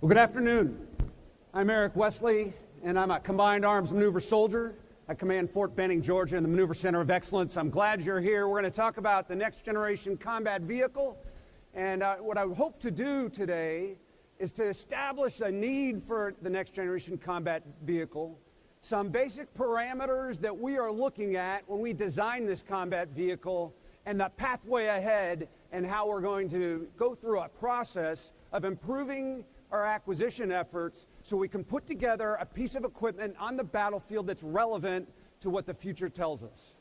Well, good afternoon. I'm Eric Wesley, and I'm a Combined Arms Maneuver Soldier. I command Fort Benning, Georgia, in the Manuever Center of Excellence. I'm glad you're here. We're going to talk about the next generation combat vehicle. And what I hope to do today is to establish a need for the next generation combat vehicle, some basic parameters that we are looking at when we design this combat vehicle, and the pathway ahead, and how we're going to go through a process of improving our acquisition efforts so we can put together a piece of equipment on the battlefield that's relevant to what the future tells us.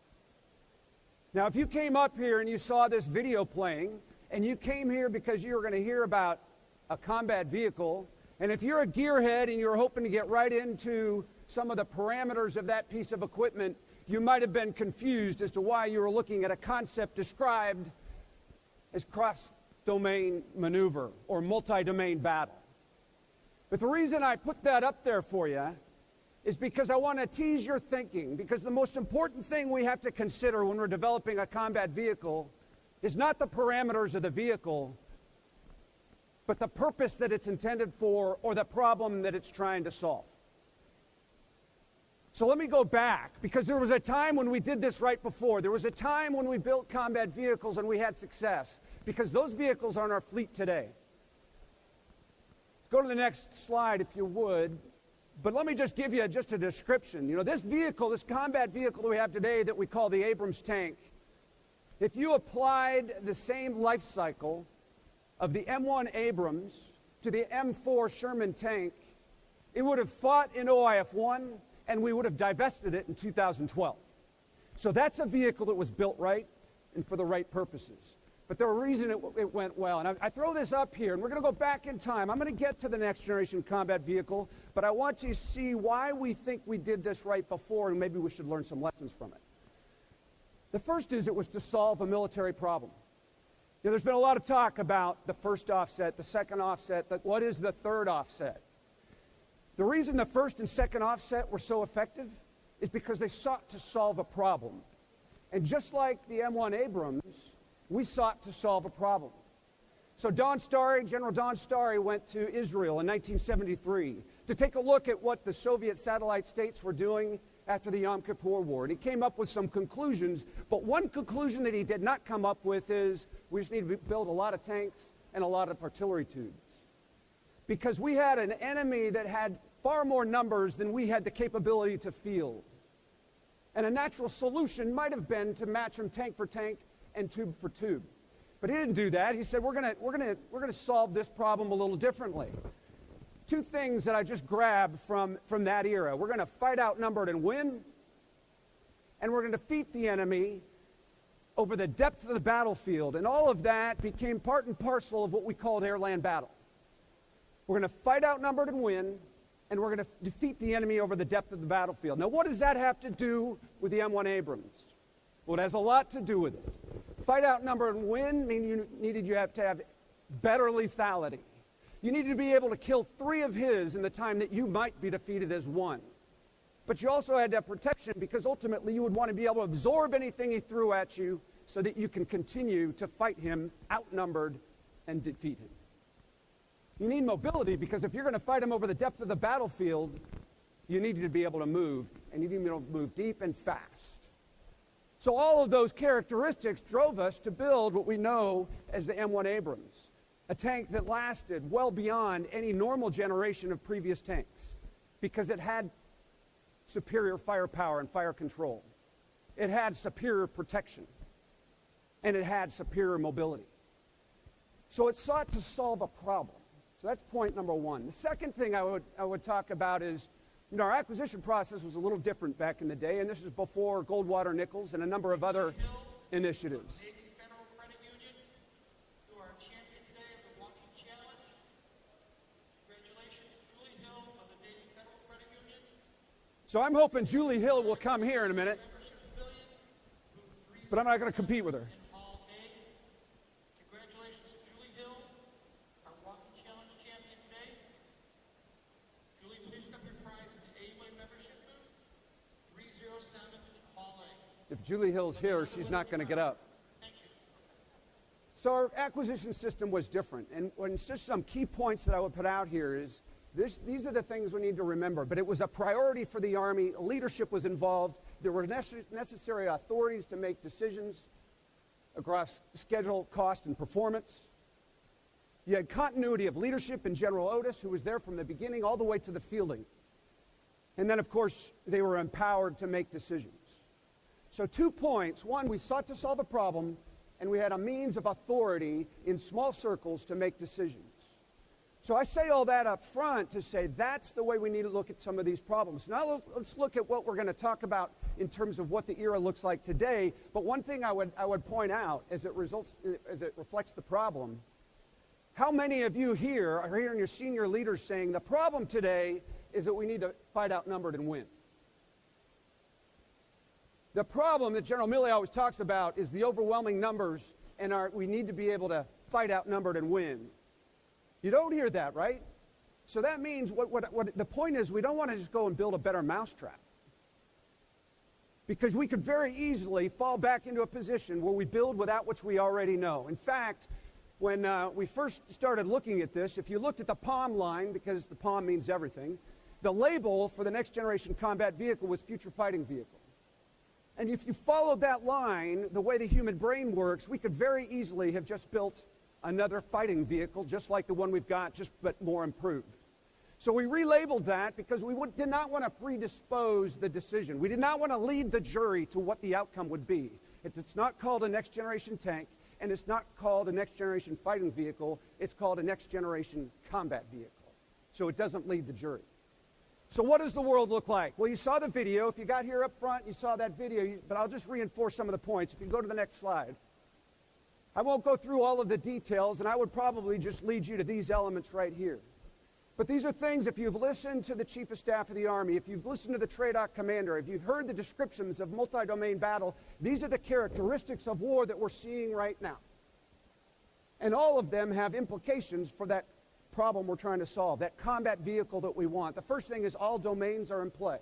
Now, if you came up here and you saw this video playing, and you came here because you were going to hear about a combat vehicle, and if you're a gearhead and you're hoping to get right into some of the parameters of that piece of equipment, you might have been confused as to why you were looking at a concept described as cross-domain maneuver or multi-domain battle. But the reason I put that up there for you is because I want to tease your thinking, because the most important thing we have to consider when we're developing a combat vehicle is not the parameters of the vehicle, but the purpose that it's intended for or the problem that it's trying to solve. So let me go back, because there was a time when we did this right before. There was a time when we built combat vehicles and we had success, because those vehicles are in our fleet today. Go to the next slide if you would. But let me just give you just a description. You know, this vehicle, this combat vehicle that we have today that we call the Abrams tank, if you applied the same life cycle of the M1 Abrams to the M4 Sherman tank, it would have fought in OIF-1, and we would have divested it in 2012. So that's a vehicle that was built right and for the right purposes. But the reason it went well, and I throw this up here, and we're going to go back in time. I'm going to get to the next generation combat vehicle, but I want you to see why we think we did this right before, and maybe we should learn some lessons from it. The first is it was to solve a military problem. You know, there's been a lot of talk about the first offset, the second offset, what is the third offset? The reason the first and second offset were so effective is because they sought to solve a problem. And just like the M1 Abrams, we sought to solve a problem. So General Don Starry went to Israel in 1973 to take a look at what the Soviet satellite states were doing after the Yom Kippur War. And he came up with some conclusions, but one conclusion that he did not come up with is we just need to build a lot of tanks and a lot of artillery tubes. Because we had an enemy that had far more numbers than we had the capability to field. And a natural solution might have been to match them tank for tank and tube for tube. But he didn't do that. He said, we're gonna solve this problem a little differently. Two things that I just grabbed from that era. We're gonna fight outnumbered and win, and we're gonna defeat the enemy over the depth of the battlefield. And all of that became part and parcel of what we called air-land battle. We're gonna fight outnumbered and win, and we're gonna defeat the enemy over the depth of the battlefield. Now, what does that have to do with the M1 Abrams? Well, it has a lot to do with it. Fight outnumbered and win mean you have to have better lethality. You needed to be able to kill 3 of his in the time that you might be defeated as 1. But you also had to have protection, because ultimately you would want to be able to absorb anything he threw at you so that you can continue to fight him outnumbered and defeat him. You need mobility, because if you're going to fight him over the depth of the battlefield, you need to be able to move, and you need to be able to move deep and fast. So all of those characteristics drove us to build what we know as the M1 Abrams, a tank that lasted well beyond any normal generation of previous tanks, because it had superior firepower and fire control. It had superior protection, and it had superior mobility. So it sought to solve a problem. So that's point number one. The second thing I would talk about is, you know, our acquisition process was a little different back in the day, and this is before Goldwater Nichols and a number of other initiatives. So I'm hoping Julie Hill will come here in a minute, but I'm not going to compete with her. If Julie Hill's here, she's not going to get up. So our acquisition system was different. And just some key points that I would put out here is these are the things we need to remember. But it was a priority for the Army. Leadership was involved. There were necessary authorities to make decisions across schedule, cost, and performance. You had continuity of leadership in General Otis, who was there from the beginning all the way to the fielding. And then, of course, they were empowered to make decisions. So 2 points. One, we sought to solve a problem, and we had a means of authority in small circles to make decisions. So I say all that up front to say that's the way we need to look at some of these problems. Now let's look at what we're going to talk about in terms of what the era looks like today. But one thing I would point out as it reflects the problem, how many of you here are hearing your senior leaders saying the problem today is that we need to fight outnumbered and win? The problem that General Milley always talks about is the overwhelming numbers, and we need to be able to fight outnumbered and win. You don't hear that, right? So that means what the point is, we don't want to just go and build a better mousetrap. Because we could very easily fall back into a position where we build without which we already know. In fact, when we first started looking at this, if you looked at the POM line, because the POM means everything, the label for the next generation combat vehicle was future fighting vehicle. And if you followed that line, the way the human brain works, we could very easily have just built another fighting vehicle, just like the one we've got, but more improved. So we relabeled that because we did not want to predispose the decision. We did not want to lead the jury to what the outcome would be. It's not called a next generation tank, and it's not called a next generation fighting vehicle. It's called a next generation combat vehicle. So it doesn't lead the jury. So what does the world look like? Well, you saw the video. If you got here up front, you saw that video, but I'll just reinforce some of the points. If you go to the next slide. I won't go through all of the details, and I would probably just lead you to these elements right here. But these are things, if you've listened to the Chief of Staff of the Army, if you've listened to the TRADOC commander, if you've heard the descriptions of multi-domain battle, these are the characteristics of war that we're seeing right now. And all of them have implications for that problem we're trying to solve, that combat vehicle that we want. The first thing is all domains are in play.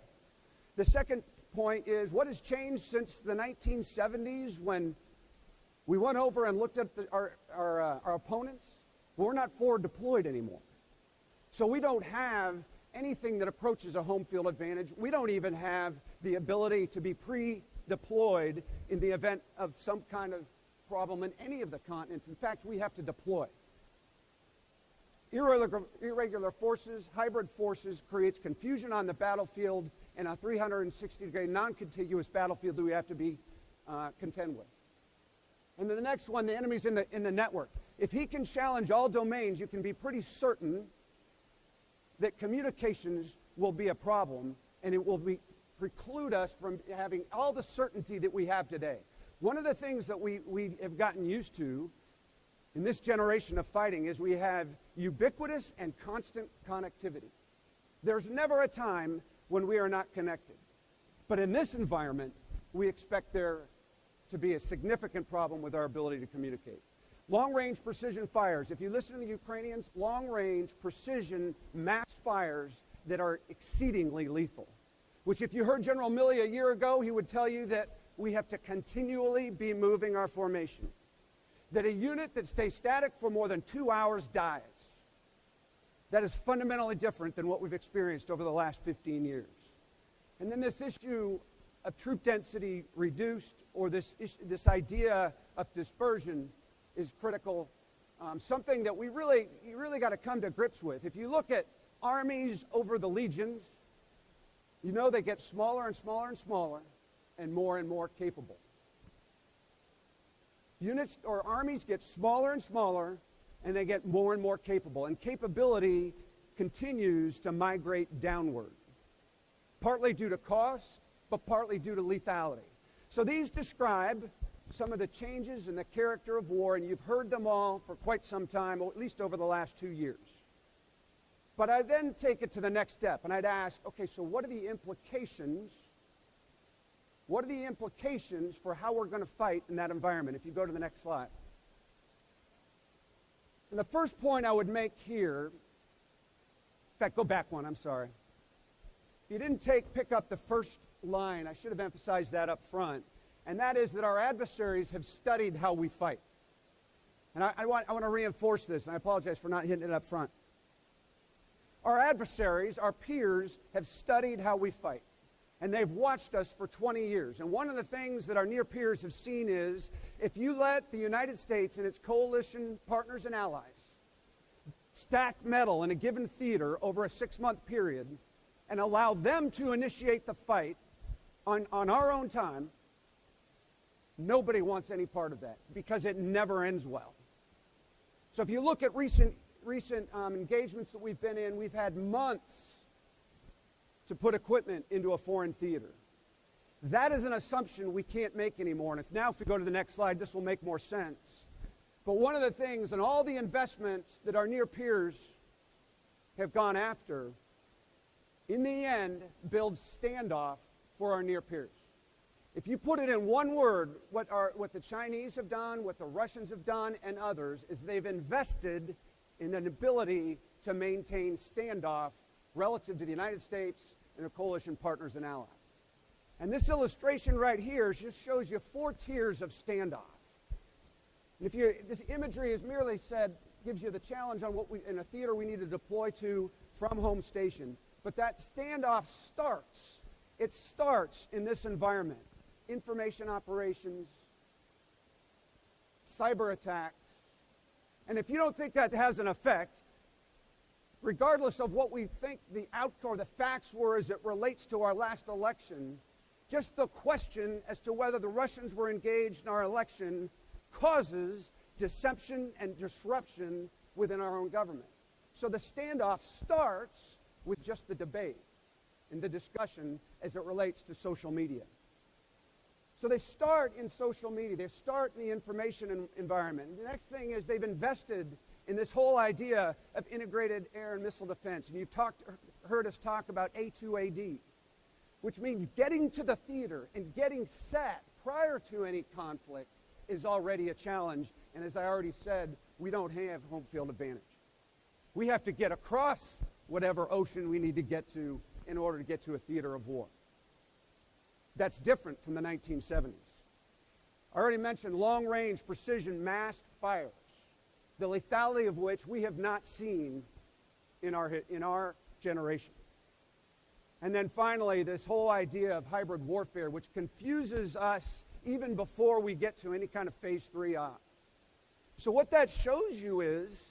The second point is what has changed since the 1970s when we went over and looked at our opponents? Well, we're not forward deployed anymore. So we don't have anything that approaches a home field advantage. We don't even have the ability to be pre-deployed in the event of some kind of problem in any of the continents. In fact, we have to deploy. Irregular forces, hybrid forces creates confusion on the battlefield and a 360-degree non-contiguous battlefield that we have to be contend with. And then the next one, the enemy's in the network. If he can challenge all domains, you can be pretty certain that communications will be a problem, and it will preclude us from having all the certainty that we have today. One of the things that we have gotten used to in this generation of fighting is we have ubiquitous and constant connectivity. There's never a time when we are not connected. But in this environment, we expect there to be a significant problem with our ability to communicate. Long-range precision fires. If you listen to the Ukrainians, long-range precision massed fires that are exceedingly lethal. Which if you heard General Milley a year ago, he would tell you that we have to continually be moving our formation. That a unit that stays static for more than 2 hours dies. That is fundamentally different than what we've experienced over the last 15 years. And then this issue of troop density reduced, or this idea of dispersion is critical. Something that you really got to come to grips with. If you look at armies over the legions, you know they get smaller and smaller and smaller and more capable. Units or armies get smaller and smaller, and they get more and more capable. And capability continues to migrate downward, partly due to cost, but partly due to lethality. So these describe some of the changes in the character of war, and you've heard them all for quite some time, or at least over the last 2 years. But I then take it to the next step, and I'd ask, okay, so what are the implications? What are the implications for how we're going to fight in that environment? If you go to the next slide. And the first point I would make here, in fact, go back one, I'm sorry. If you didn't pick up the first line, I should have emphasized that up front, and that is that our adversaries have studied how we fight. And I want to reinforce this, and I apologize for not hitting it up front. Our adversaries, our peers, have studied how we fight. And they've watched us for 20 years. And one of the things that our near peers have seen is if you let the United States and its coalition partners and allies stack metal in a given theater over a 6-month period and allow them to initiate the fight on our own time, nobody wants any part of that because it never ends well. So if you look at recent engagements that we've been in, we've had months to put equipment into a foreign theater. That is an assumption we can't make anymore. And if we go to the next slide, this will make more sense. But one of the things, and all the investments that our near peers have gone after, in the end, builds standoff for our near peers. If you put it in one word, what the Chinese have done, what the Russians have done, and others, is they've invested in an ability to maintain standoff relative to the United States and their coalition partners and allies. And this illustration right here just shows you 4 tiers of standoff. And this imagery is merely said, gives you the challenge on what in a theater we need to deploy to from home station. But that standoff starts in this environment. Information operations, cyber attacks. And if you don't think that has an effect, regardless of what we think the outcome or the facts were as it relates to our last election, just the question as to whether the Russians were engaged in our election causes deception and disruption within our own government. So the standoff starts with just the debate and the discussion as it relates to social media. So they start in social media. They start in the information environment. And the next thing is they've invested in this whole idea of integrated air and missile defense. And you've heard us talk about A2AD, which means getting to the theater and getting set prior to any conflict is already a challenge. And as I already said, we don't have home field advantage. We have to get across whatever ocean we need to get to in order to get to a theater of war. That's different from the 1970s. I already mentioned long-range precision massed fires, the lethality of which we have not seen in our generation. And then finally, this whole idea of hybrid warfare, which confuses us even before we get to any kind of phase 3 op. So what that shows you is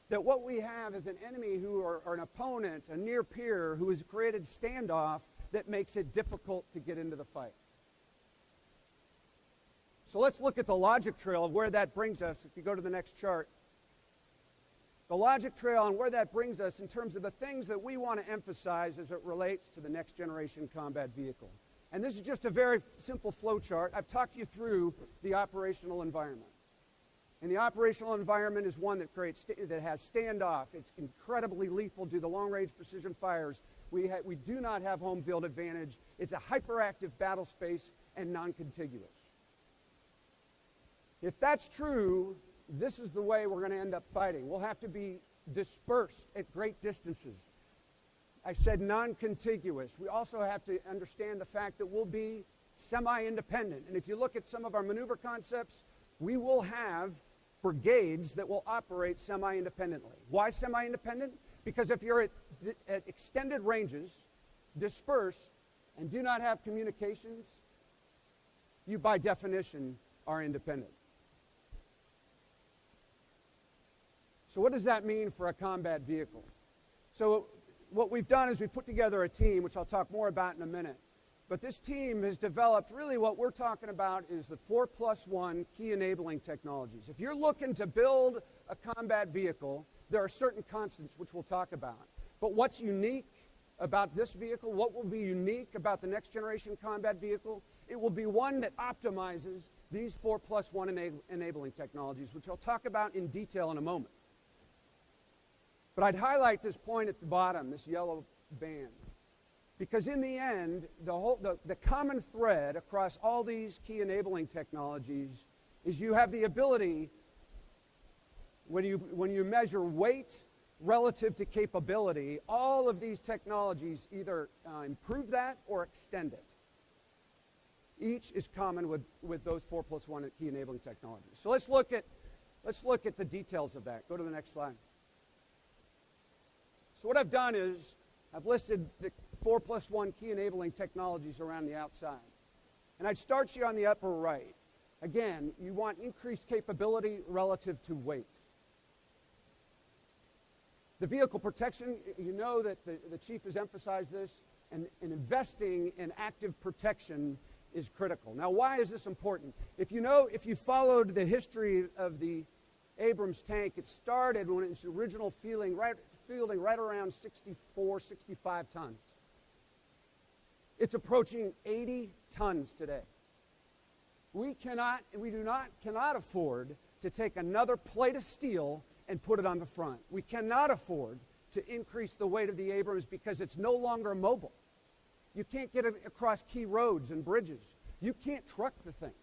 that what we have is an enemy or an opponent, a near peer, who has created standoff that makes it difficult to get into the fight. So let's look at the logic trail of where that brings us. If you go to the next chart. The logic trail and where that brings us in terms of the things that we want to emphasize as it relates to the next generation combat vehicle. And this is just a very simple flow chart. I've talked you through the operational environment. And the operational environment is one that has standoff. It's incredibly lethal due to long-range precision fires. We do not have home field advantage. It's a hyperactive battle space and non-contiguous. If that's true, this is the way we're going to end up fighting. We'll have to be dispersed at great distances. I said non-contiguous. We also have to understand the fact that we'll be semi-independent. And if you look at some of our maneuver concepts, we will have brigades that will operate semi-independently. Why semi-independent? Because if you're at extended ranges, dispersed, and do not have communications, you by definition are independent. So what does that mean for a combat vehicle? So what we've done is we've put together a team, which I'll talk more about in a minute. But this team has developed really what we're talking about is the 4+1 key enabling technologies. If you're looking to build a combat vehicle, there are certain constants which we'll talk about. But what's unique about this vehicle, what will be unique about the next generation combat vehicle, it will be one that optimizes these 4+1 enabling technologies, which I'll talk about in detail in a moment. But I'd highlight this point at the bottom, this yellow band. Because in the end, the common thread across all these key enabling technologies is you have the ability, when you measure weight relative to capability, all of these technologies either improve that or extend it. Each is common with those 4+1 key enabling technologies. So let's look at let's look at the details of that. Go to the next slide. So what I've done is I've listed the 4+1 key enabling technologies around the outside. And I'd start you on the upper right. Again, you want increased capability relative to weight. The vehicle protection, you know that the chief has emphasized this, and investing in active protection is critical. Now, why is this important? If you followed the history of the Abrams tank, it started when its original fielding right around 64, 65 tons. It's approaching 80 tons today. We cannot afford to take another plate of steel and put it on the front. We cannot afford to increase the weight of the Abrams because it's no longer mobile. You can't get it across key roads and bridges. You can't truck the thing.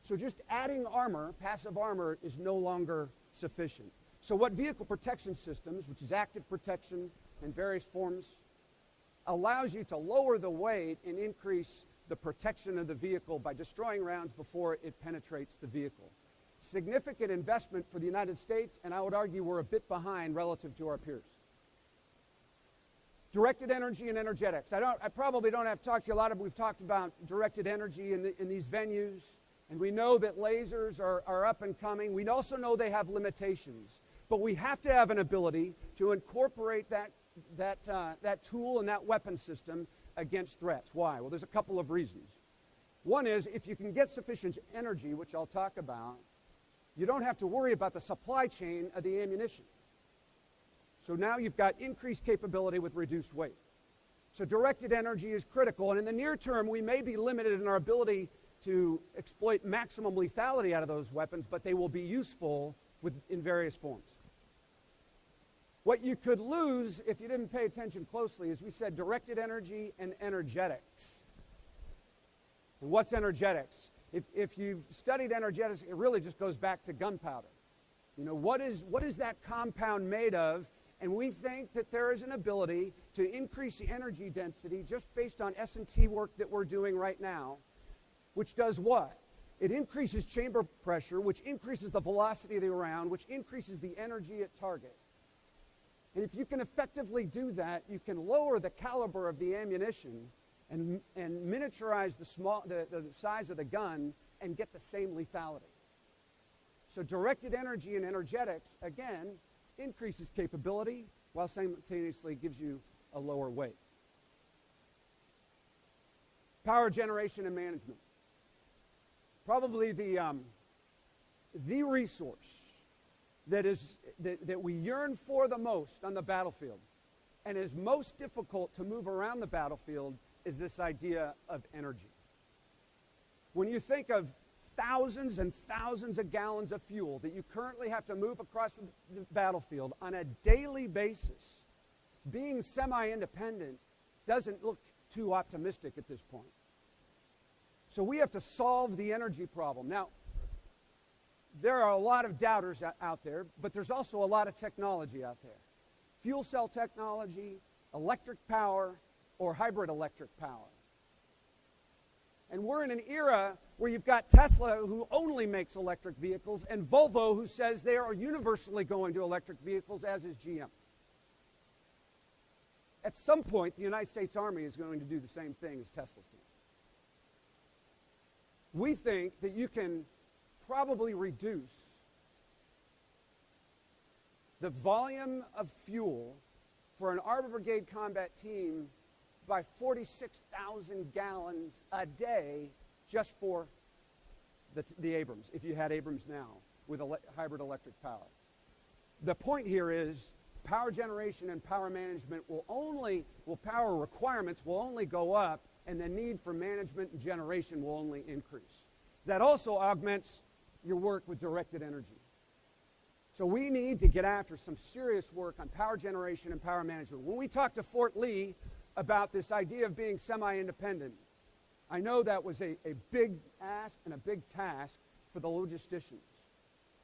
So just adding armor, passive armor, is no longer sufficient. So what vehicle protection systems, which is active protection in various forms, allows you to lower the weight and increase the protection of the vehicle by destroying rounds before it penetrates the vehicle. Significant investment for the United States, and I would argue we're a bit behind relative to our peers. Directed energy and energetics. I probably don't have to talk to you a lot. We've talked about directed energy in these venues, and we know that lasers are up and coming. We also know they have limitations, but we have to have an ability to incorporate that tool and that weapon system against threats. Why? Well, there's a couple of reasons. One is if you can get sufficient energy, which I'll talk about, you don't have to worry about the supply chain of the ammunition. So now you've got increased capability with reduced weight. So directed energy is critical, and in the near term, we may be limited in our ability to exploit maximum lethality out of those weapons, but they will be useful in various forms. What you could lose if you didn't pay attention closely is we said directed energy and energetics. And what's energetics? If you've studied energetics, it really just goes back to gunpowder. You know, what is that compound made of? And we think that there is an ability to increase the energy density just based on S&T work that we're doing right now, which does what? It increases chamber pressure, which increases the velocity of the round, which increases the energy at target. And if you can effectively do that, you can lower the caliber of the ammunition and miniaturize the size of the gun and get the same lethality. So directed energy and energetics, again, increases capability while simultaneously gives you a lower weight. Power generation and management. Probably the resource that we yearn for the most on the battlefield and is most difficult to move around the battlefield is this idea of energy. When you think of thousands and thousands of gallons of fuel that you currently have to move across the battlefield on a daily basis, being semi-independent doesn't look too optimistic at this point. So we have to solve the energy problem. Now, there are a lot of doubters out there, but there's also a lot of technology out there. Fuel cell technology, electric power, or hybrid electric power. And we're in an era where you've got Tesla, who only makes electric vehicles, and Volvo, who says they are universally going to electric vehicles, as is GM. At some point, the United States Army is going to do the same thing as Tesla's doing. We think that you can probably reduce the volume of fuel for an Army Brigade combat team by 46,000 gallons a day just for the Abrams, if you had Abrams now with hybrid electric power. The point here is power generation and power management power requirements will only go up, and the need for management and generation will only increase. That also augments your work with directed energy. So we need to get after some serious work on power generation and power management. When we talked to Fort Lee about this idea of being semi-independent, I know that was a big ask and a big task for the logisticians.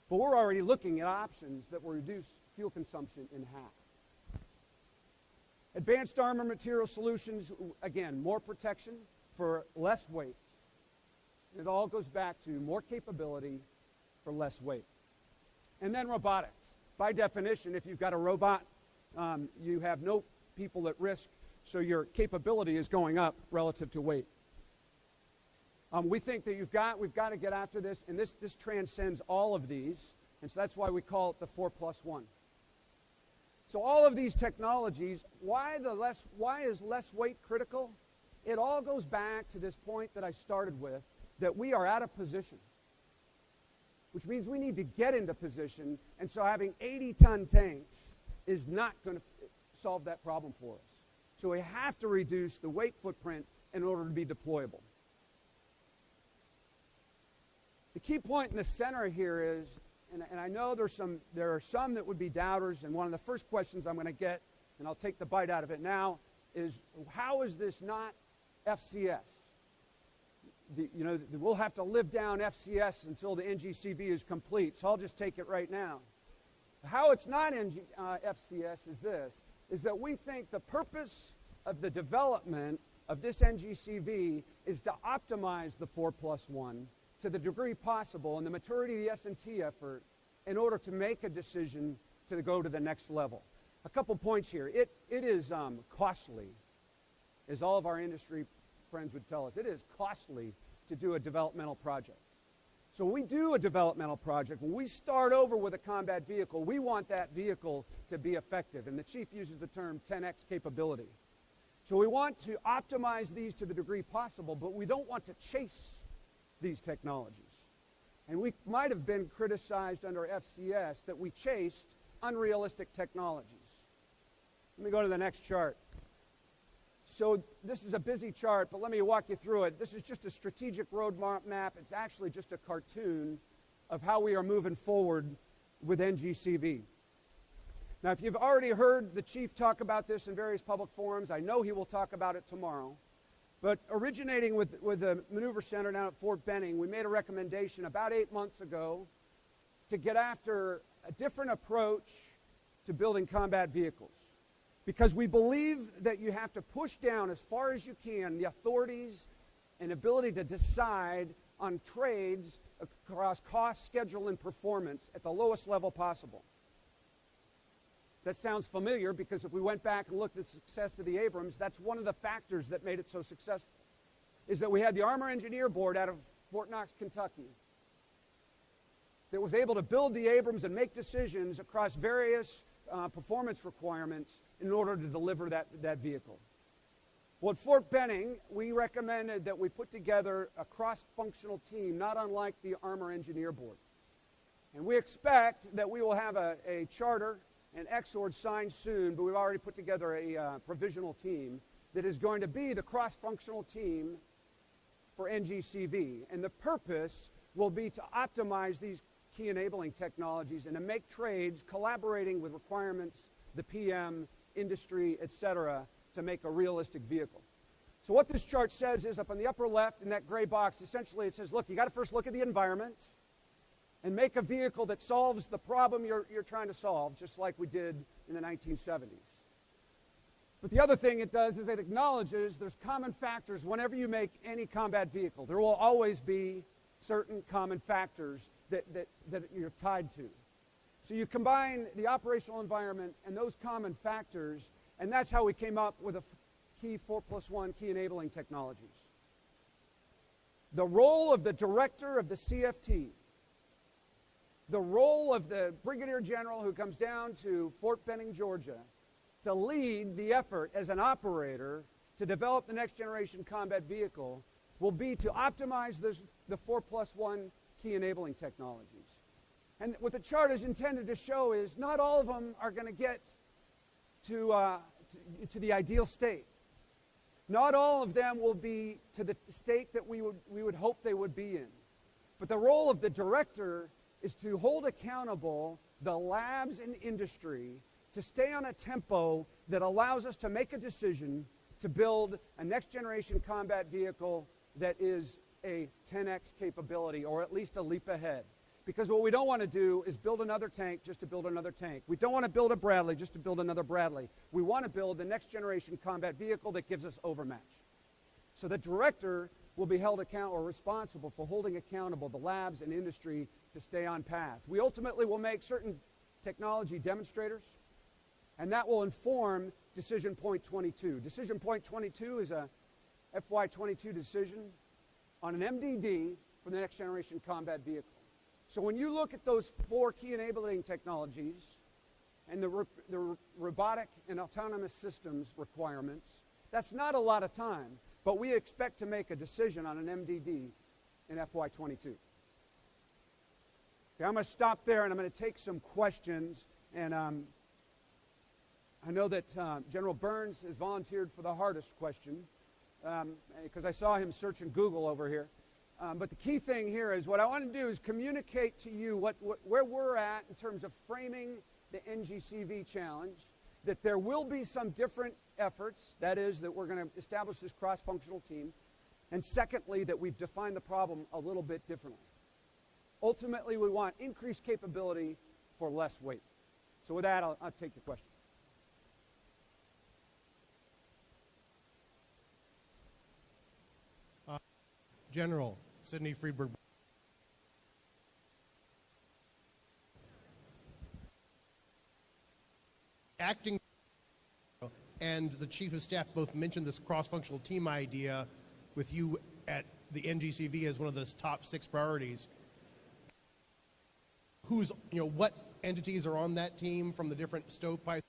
But we're already looking at options that will reduce fuel consumption in half. Advanced armor material solutions, again, more protection for less weight. It all goes back to more capability for less weight. And then robotics. By definition, if you've got a robot, you have no people at risk, so your capability is going up relative to weight. We think that we've got to get after this, and this transcends all of these, and so that's why we call it the 4+1. So all of these technologies, why is less weight critical? It all goes back to this point that I started with, that we are out of position, which means we need to get into position, and so having 80-ton tanks is not going to solve that problem for us. So we have to reduce the weight footprint in order to be deployable. The key point in the center here is, and I know there are some that would be doubters, and one of the first questions I'm going to get, and I'll take the bite out of it now, is how is this not FCS? We'll have to live down FCS until the NGCV is complete, so I'll just take it right now. How it's not FCS is that we think the purpose of the development of this NGCV is to optimize the 4+1 to the degree possible and the maturity of the S&T effort in order to make a decision to go to the next level. A couple points here. It is costly, as all of our industry friends would tell us. It is costly to do a developmental project. So when we do a developmental project, when we start over with a combat vehicle, we want that vehicle to be effective. And the chief uses the term 10x capability. So we want to optimize these to the degree possible, but we don't want to chase these technologies. And we might have been criticized under FCS that we chased unrealistic technologies. Let me go to the next chart. So this is a busy chart, but let me walk you through it. This is just a strategic roadmap. It's actually just a cartoon of how we are moving forward with NGCV. Now, if you've already heard the chief talk about this in various public forums, I know he will talk about it tomorrow. But originating with the Manuever Center down at Fort Benning, we made a recommendation about 8 months ago to get after a different approach to building combat vehicles. Because we believe that you have to push down as far as you can the authorities and ability to decide on trades across cost, schedule, and performance at the lowest level possible. That sounds familiar because if we went back and looked at the success of the Abrams, that's one of the factors that made it so successful, is that we had the Armor Engineer Board out of Fort Knox, Kentucky, that was able to build the Abrams and make decisions across various performance requirements in order to deliver that vehicle. Well, at Fort Benning, we recommended that we put together a cross-functional team, not unlike the Armor Engineer Board. And we expect that we will have a charter and XORD signed soon, but we've already put together a provisional team that is going to be the cross-functional team for NGCV. And the purpose will be to optimize these key enabling technologies and to make trades collaborating with requirements, the PM, industry, etc., to make a realistic vehicle. So what this chart says is up on the upper left in that gray box, essentially it says, look, you got to first look at the environment and make a vehicle that solves the problem you're trying to solve, just like we did in the 1970s. But the other thing it does is it acknowledges there's common factors whenever you make any combat vehicle. There will always be certain common factors that you're tied to. So you combine the operational environment and those common factors, and that's how we came up with a key 4+1 key enabling technologies. The role of the director of the CFT, the role of the brigadier general who comes down to Fort Benning, Georgia, to lead the effort as an operator to develop the next generation combat vehicle will be to optimize the 4+1 key enabling technologies. And what the chart is intended to show is not all of them are going to get to the ideal state. Not all of them will be to the state that we would hope they would be in. But the role of the director is to hold accountable the labs and industry to stay on a tempo that allows us to make a decision to build a next generation combat vehicle that is a 10x capability, or at least a leap ahead. Because what we don't want to do is build another tank just to build another tank. We don't want to build a Bradley just to build another Bradley. We want to build the next generation combat vehicle that gives us overmatch. So the director will be held accountable or responsible for holding accountable the labs and industry to stay on path. We ultimately will make certain technology demonstrators, and that will inform decision point 22. Decision point 22 is a FY22 decision on an MDD for the next generation combat vehicle. So when you look at those 4 key enabling technologies and the robotic and autonomous systems requirements, that's not a lot of time, but we expect to make a decision on an MDD in FY22. Okay, I'm going to stop there and I'm going to take some questions. And I know that General Burns has volunteered for the hardest question because I saw him searching Google over here. But the key thing here is what I want to do is communicate to you where we're at in terms of framing the NGCV challenge, that there will be some different efforts, that is, that we're going to establish this cross-functional team, and secondly, that we've defined the problem a little bit differently. Ultimately, we want increased capability for less weight. So with that, I'll take your question. General Sidney Friedberg. Acting and the Chief of Staff both mentioned this cross-functional team idea with you at the NGCV as one of those top 6 priorities. What entities are on that team from the different stovepipes?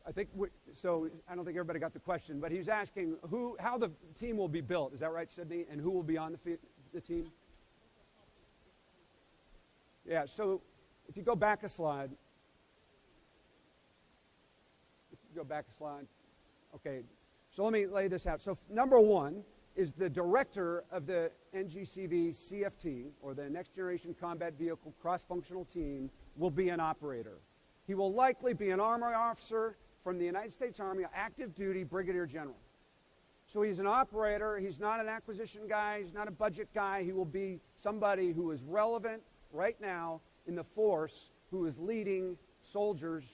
I think so. I don't think everybody got the question, but he's asking how the team will be built. Is that right, Sydney? And who will be on the team? Yeah. So if you go back a slide. Okay. So let me lay this out. So number 1 is the director of the NGCV CFT, or the Next Generation Combat Vehicle Cross-Functional Team, will be an operator. He will likely be an army officer from the United States Army, active duty brigadier general. So he's an operator. He's not an acquisition guy. He's not a budget guy. He will be somebody who is relevant right now in the force, who is leading soldiers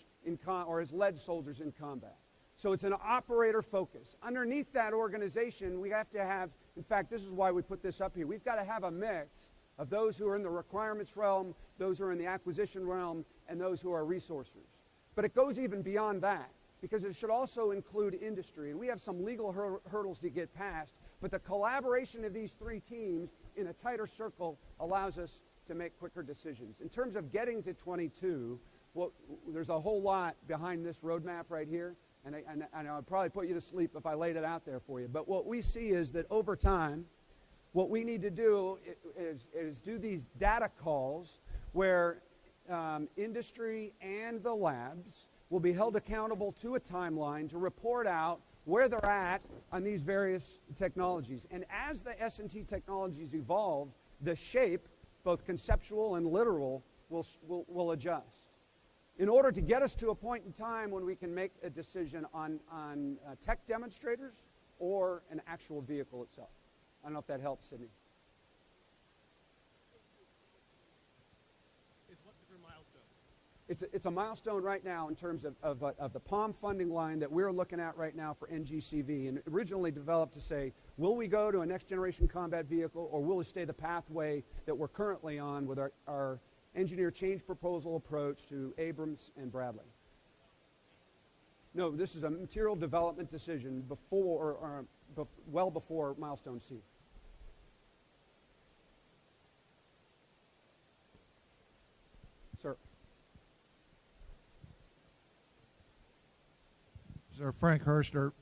or has led soldiers in combat. So it's an operator focus. Underneath that organization, we have to have, in fact, this is why we put this up here, we've got to have a mix of those who are in the requirements realm, those who are in the acquisition realm, and those who are resourcers. But it goes even beyond that, because it should also include industry. And we have some legal hurdles to get past, but the collaboration of these 3 teams in a tighter circle allows us to make quicker decisions. In terms of getting to 22, well, there's a whole lot behind this roadmap right here, and I'll probably put you to sleep if I laid it out there for you. But what we see is that over time, what we need to do is do these data calls where industry and the labs will be held accountable to a timeline to report out where they're at on these various technologies. And as the S&T technologies evolve, the shape, both conceptual and literal, will adjust. In order to get us to a point in time when we can make a decision on tech demonstrators or an actual vehicle itself. I don't know if that helps, Sydney. It's a milestone right now in terms of the POM funding line that we're looking at right now for NGCV, and originally developed to say, will we go to a next generation combat vehicle, or will we stay the pathway that we're currently on with our engineer change proposal approach to Abrams and Bradley? No, this is a material development decision well before milestone C. Sir. Sir Frank Herster,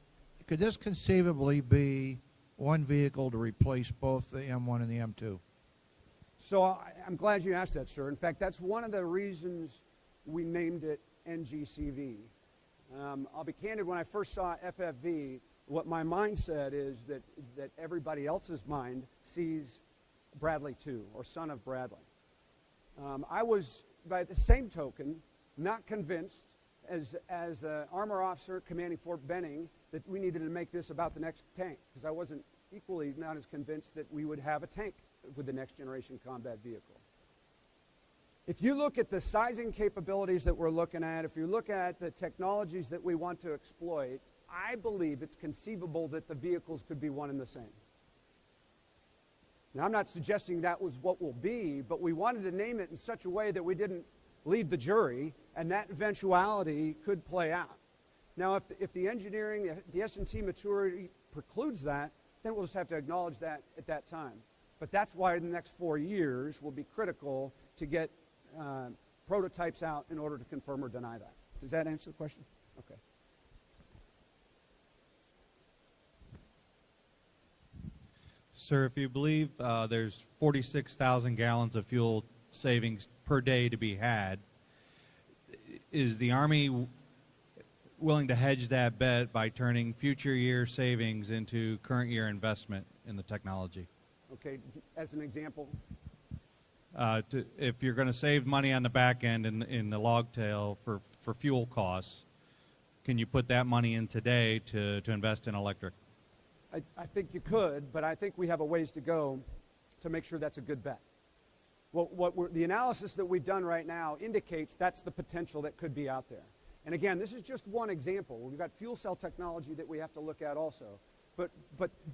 could this conceivably be one vehicle to replace both the M1 and the M2? So I'm glad you asked that, sir. In fact, that's one of the reasons we named it NGCV. I'll be candid, when I first saw FFV, what my mind said is that everybody else's mind sees Bradley 2, or son of Bradley. I was, by the same token, not convinced as the armor officer commanding Fort Benning that we needed to make this about the next tank, because I wasn't equally not as convinced that we would have a tank with the next generation combat vehicle. If you look at the sizing capabilities that we're looking at, if you look at the technologies that we want to exploit, I believe it's conceivable that the vehicles could be one and the same. Now, I'm not suggesting that was what will be, but we wanted to name it in such a way that we didn't lead the jury, and that eventuality could play out. Now, if the engineering, the S&T maturity precludes that, then we'll just have to acknowledge that at that time. But that's why the next 4 years will be critical to get prototypes out in order to confirm or deny that. Does that answer the question? Okay. Sir, if you believe there's 46,000 gallons of fuel savings per day to be had, is the Army willing to hedge that bet by turning future year savings into current year investment in the technology? Okay, as an example? If you're going to save money on the back end in the log tail for fuel costs, can you put that money in today to invest in electric? I think you could, but I think we have a ways to go to make sure that's a good bet. The analysis that we've done right now indicates that's the potential that could be out there. And again, this is just one example. We've got fuel cell technology that we have to look at also. But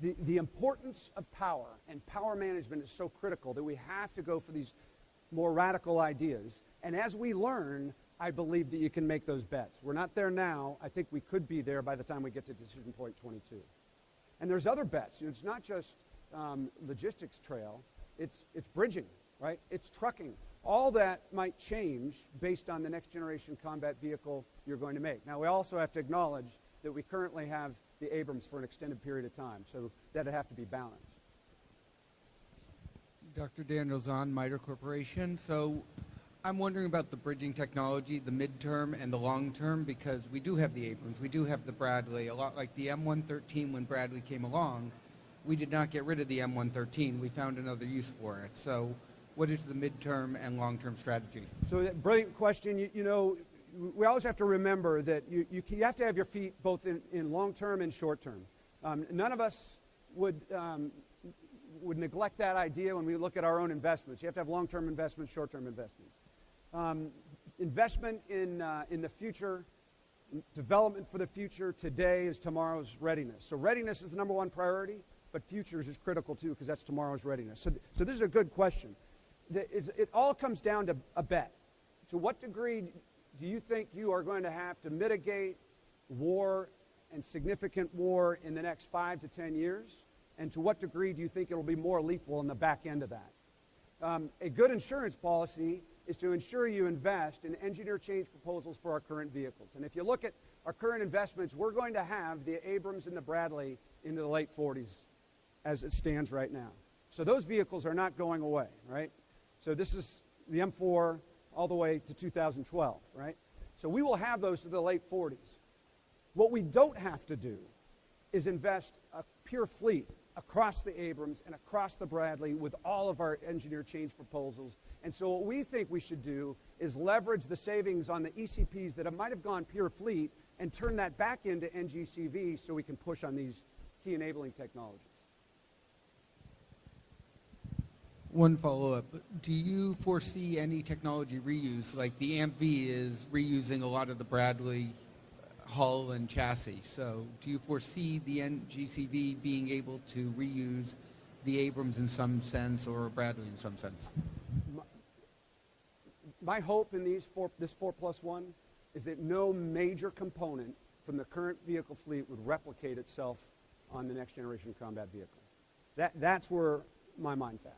the importance of power and power management is so critical that we have to go for these more radical ideas. And as we learn, I believe that you can make those bets. We're not there now. I think we could be there by the time we get to decision point 22. And there's other bets. You know, it's not just logistics trail. It's bridging, right? It's trucking. All that might change based on the next generation combat vehicle you're going to make. Now, we also have to acknowledge that we currently have the Abrams for an extended period of time, so that'd have to be balanced. Dr. Daniel Zahn, MITRE Corporation. So I'm wondering about the bridging technology, the midterm and the long term, because we do have the Abrams, we do have the Bradley, a lot like the M113 when Bradley came along. We did not get rid of the M113. We found another use for it. So what is the midterm and long-term strategy? So brilliant question. You know, we always have to remember that you have to have your feet both in long-term and short-term. None of us would neglect that idea when we look at our own investments. You have to have long-term investments, short-term investments. Investment in the future, development for the future today is tomorrow's readiness. So readiness is the number one priority, but futures is critical too because that's tomorrow's readiness. So this is a good question. It all comes down to a bet. To what degree do you think you are going to have to mitigate war and significant war in the next 5 to 10 years? And to what degree do you think it will be more lethal in the back end of that? A good insurance policy is to ensure you invest in engineer change proposals for our current vehicles. And if you look at our current investments, we're going to have the Abrams and the Bradley into the late 40s as it stands right now. So those vehicles are not going away, right? So this is the M4 all the way to 2012, right? So we will have those to the late 40s. What we don't have to do is invest a pure fleet across the Abrams and across the Bradley with all of our engineer change proposals. And so what we think we should do is leverage the savings on the ECPs that might have gone pure fleet and turn that back into NGCV so we can push on these key enabling technologies. One follow-up. Do you foresee any technology reuse? Like the AMP-V is reusing a lot of the Bradley hull and chassis. So do you foresee the NGCV being able to reuse the Abrams in some sense or Bradley in some sense? My hope in this 4+1 is that no major component from the current vehicle fleet would replicate itself on the next generation combat vehicle. That's where my mind's at.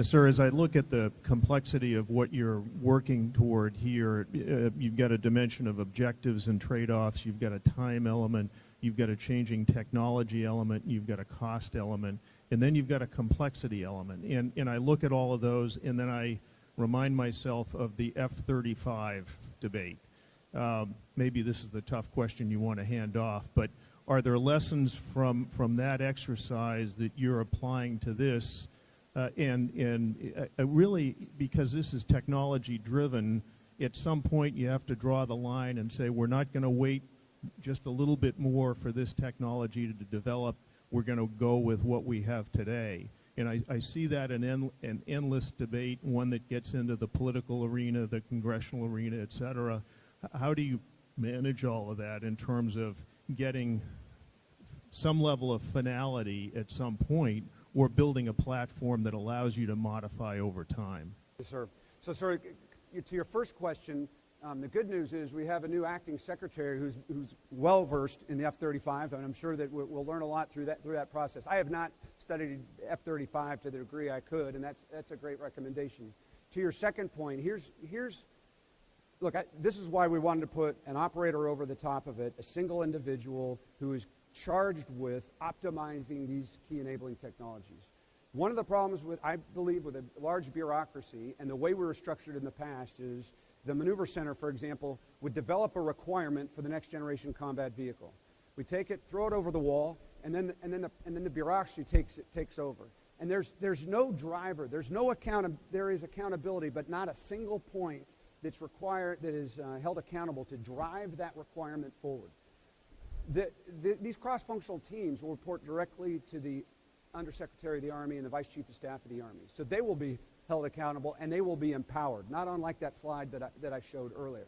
Sir, as I look at the complexity of what you're working toward here, you've got a dimension of objectives and trade-offs, you've got a time element, you've got a changing technology element, you've got a cost element, and then you've got a complexity element. And I look at all of those, and then I remind myself of the F-35 debate. Maybe this is the tough question you want to hand off, but are there lessons from that exercise that you're applying to this? Really, because this is technology driven, at some point you have to draw the line and say we're not going to wait just a little bit more for this technology to develop. We're going to go with what we have today. And I see that in an endless debate, one that gets into the political arena, the congressional arena, et cetera. How do you manage all of that in terms of getting some level of finality at some point, or building a platform that allows you to modify over time? Yes, sir. So, sir, to your first question, the good news is we have a new acting secretary who's well versed in the F-35, and I'm sure that we'll learn a lot through that process. I have not studied F-35 to the degree I could, and that's a great recommendation. To your second point, look, this is why we wanted to put an operator over the top of it, a single individual who is charged with optimizing these key enabling technologies. One of the problems I believe, with a large bureaucracy, and the way we were structured in the past, is the Manuever Center, for example, would develop a requirement for the next generation combat vehicle. We take it, throw it over the wall, and then the bureaucracy takes over. And there's no driver, there is accountability, but not a single point that's required, that is held accountable to drive that requirement forward. These cross-functional teams will report directly to the Undersecretary of the Army and the Vice Chief of Staff of the Army. So they will be held accountable, and they will be empowered, not unlike that slide that I showed earlier.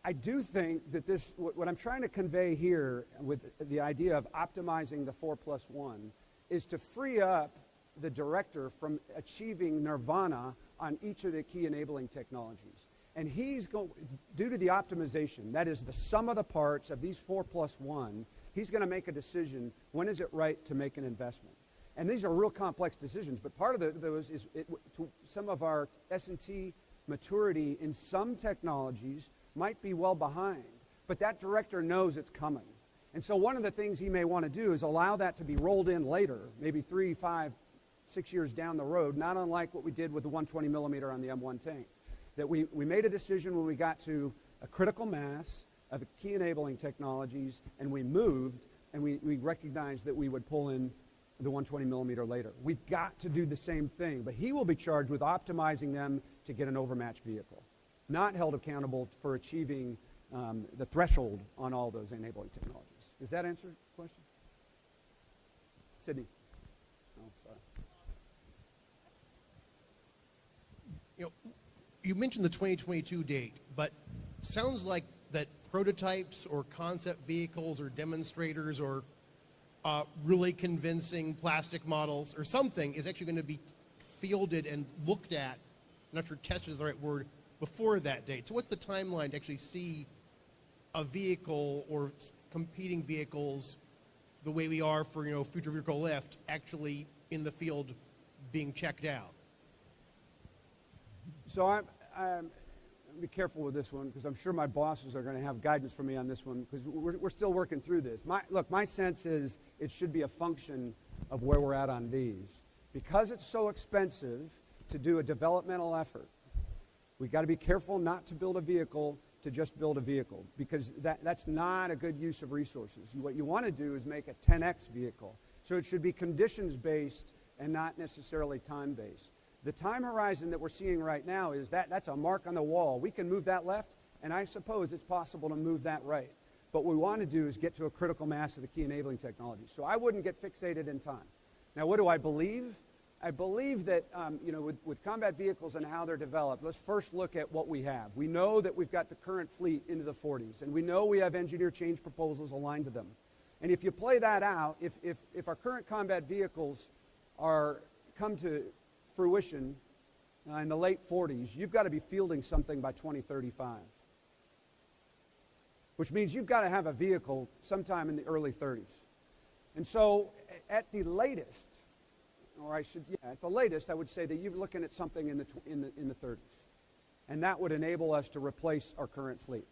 I do think that what I'm trying to convey here with the idea of optimizing the 4+1 is to free up the director from achieving nirvana on each of the key enabling technologies. And due to the optimization, that is the sum of the parts of these 4+1, he's going to make a decision, when is it right to make an investment? And these are real complex decisions, but part of those is some of our S&T maturity in some technologies might be well behind, but that director knows it's coming. And so one of the things he may want to do is allow that to be rolled in later, maybe 3, 5, 6 years down the road, not unlike what we did with the 120 millimeter on the M1 tank. That we made a decision when we got to a critical mass of key enabling technologies, and we moved, and we recognized that we would pull in the 120 millimeter later. We've got to do the same thing, but he will be charged with optimizing them to get an overmatched vehicle, not held accountable for achieving the threshold on all those enabling technologies. Does that answer the question? Sydney. Oh, sorry. You mentioned the 2022 date, but sounds like that prototypes or concept vehicles or demonstrators or really convincing plastic models or something is actually going to be fielded and looked at, I'm not sure tested is the right word, before that date. So what's the timeline to actually see a vehicle or competing vehicles the way we are for, future vehicle lift actually in the field being checked out? So I'm be careful with this one, because I'm sure my bosses are going to have guidance for me on this one, because we're still working through this. My sense is it should be a function of where we're at on these. Because it's so expensive to do a developmental effort, we've got to be careful not to build a vehicle to just build a vehicle, because that's not a good use of resources. What you want to do is make a 10x vehicle. So it should be conditions-based and not necessarily time-based. The time horizon that we're seeing right now is that's a mark on the wall. We can move that left, and I suppose it's possible to move that right. But what we want to do is get to a critical mass of the key enabling technologies. So I wouldn't get fixated in time. Now, what do I believe? I believe that, with combat vehicles and how they're developed, let's first look at what we have. We know that we've got the current fleet into the 40s, and we know we have engineer change proposals aligned to them. And if you play that out, if our current combat vehicles come to fruition in the late 40s, you've got to be fielding something by 2035, which means you've got to have a vehicle sometime in the early 30s. And so at the latest, at the latest, I would say that you're looking at something in the 30s, and that would enable us to replace our current fleet.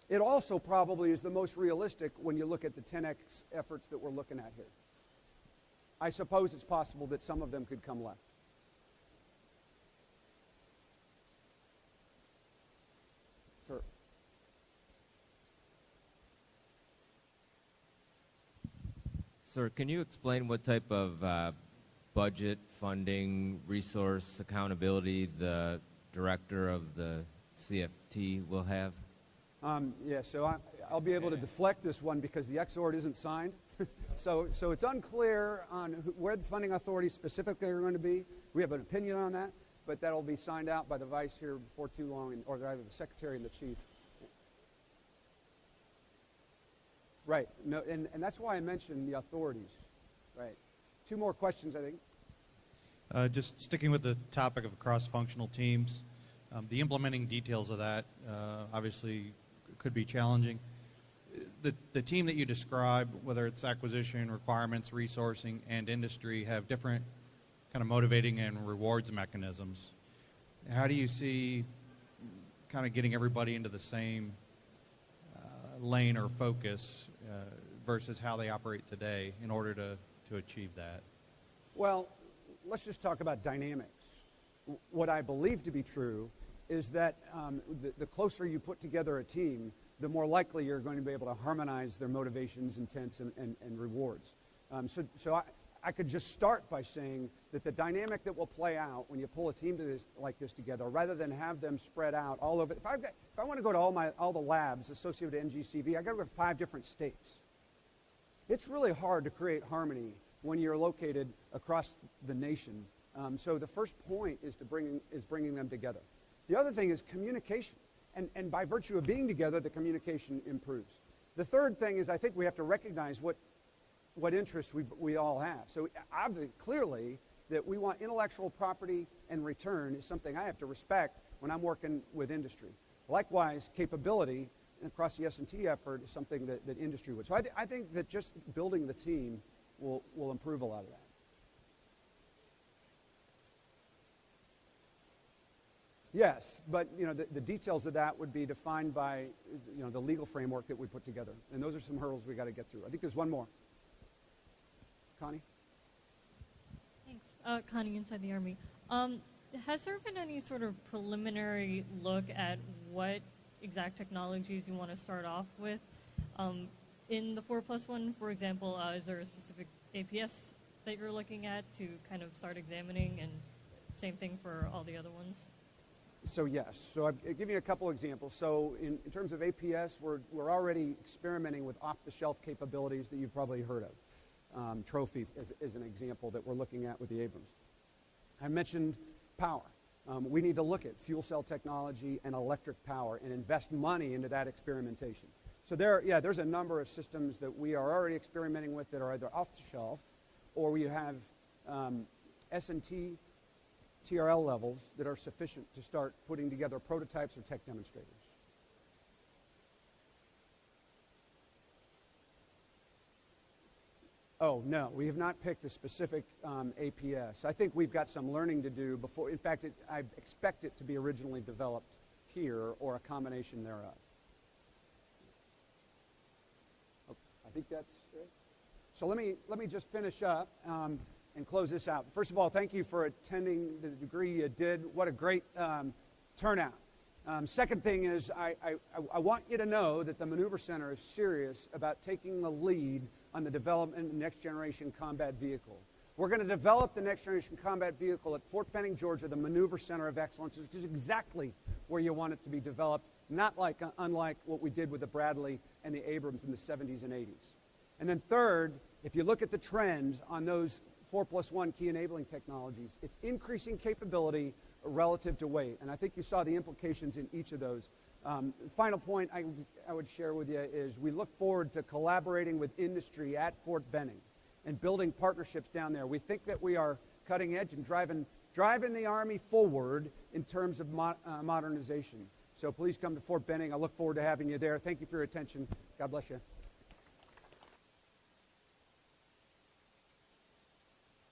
It also probably is the most realistic when you look at the 10x efforts that we're looking at here. I suppose it's possible that some of them could come left. Sir. Sir, can you explain what type of budget, funding, resource accountability the director of the CFT will have? So I'll be able to deflect this one because the XORD isn't signed. So it's unclear on where the funding authorities specifically are going to be. We have an opinion on that, but that'll be signed out by the vice here before too long, or either the secretary and the chief. Right. No, and that's why I mentioned the authorities. Right. 2 more questions, I think. Just sticking with the topic of cross-functional teams, the implementing details of that obviously could be challenging. The team that you described, whether it's acquisition, requirements, resourcing, and industry, have different kind of motivating and rewards mechanisms. How do you see kind of getting everybody into the same lane or focus versus how they operate today in order to achieve that? Well, let's just talk about dynamics. What I believe to be true is that the closer you put together a team, the more likely you're going to be able to harmonize their motivations, intents, and rewards. So I could just start by saying that the dynamic that will play out when you pull a team like this together, rather than have them spread out all over. If I want to go to all the labs associated with NGCV, I got to go to 5 different states. It's really hard to create harmony when you're located across the nation. So the first point is bringing them together. The other thing is communication. And by virtue of being together, the communication improves. The third thing is I think we have to recognize what interests we all have. So obviously, clearly, that we want intellectual property and return is something I have to respect when I'm working with industry. Likewise, capability across the S&T effort is something that industry would. So I think that just building the team will improve a lot of that. Yes, but the details of that would be defined by the legal framework that we put together, and those are some hurdles we got to get through. I think there's one more. Connie? Thanks. Connie, inside the Army. Has there been any sort of preliminary look at what exact technologies you want to start off with? In the 4+1, for example, is there a specific APS that you're looking at to kind of start examining, and same thing for all the other ones? So yes. So I'll give you a couple examples. So in terms of APS, we're already experimenting with off-the-shelf capabilities that you've probably heard of. Trophy is an example that we're looking at with the Abrams. I mentioned power. We need to look at fuel cell technology and electric power and invest money into that experimentation. So there's a number of systems that we are already experimenting with that are either off the shelf or we have S&T TRL levels that are sufficient to start putting together prototypes or tech demonstrators. Oh, no, we have not picked a specific APS. I think we've got some learning to do before. In fact, I expect it to be originally developed here or a combination thereof. Okay, I think that's it. So let me just finish up and close this out. First of all, thank you for attending the degree you did. What a great turnout. Second thing is I want you to know that the Manuever Center is serious about taking the lead on the development of the next generation combat vehicle. We're going to develop the next generation combat vehicle at Fort Benning, Georgia, the Manuever Center of Excellence, which is exactly where you want it to be developed, unlike what we did with the Bradley and the Abrams in the 70s and 80s. And then third, if you look at the trends on those 4+1 key enabling technologies, it's increasing capability relative to weight. And I think you saw the implications in each of those. Final point I would share with you is we look forward to collaborating with industry at Fort Benning and building partnerships down there. We think that we are cutting edge and driving the Army forward in terms of modernization. So please come to Fort Benning. I look forward to having you there. Thank you for your attention. God bless you.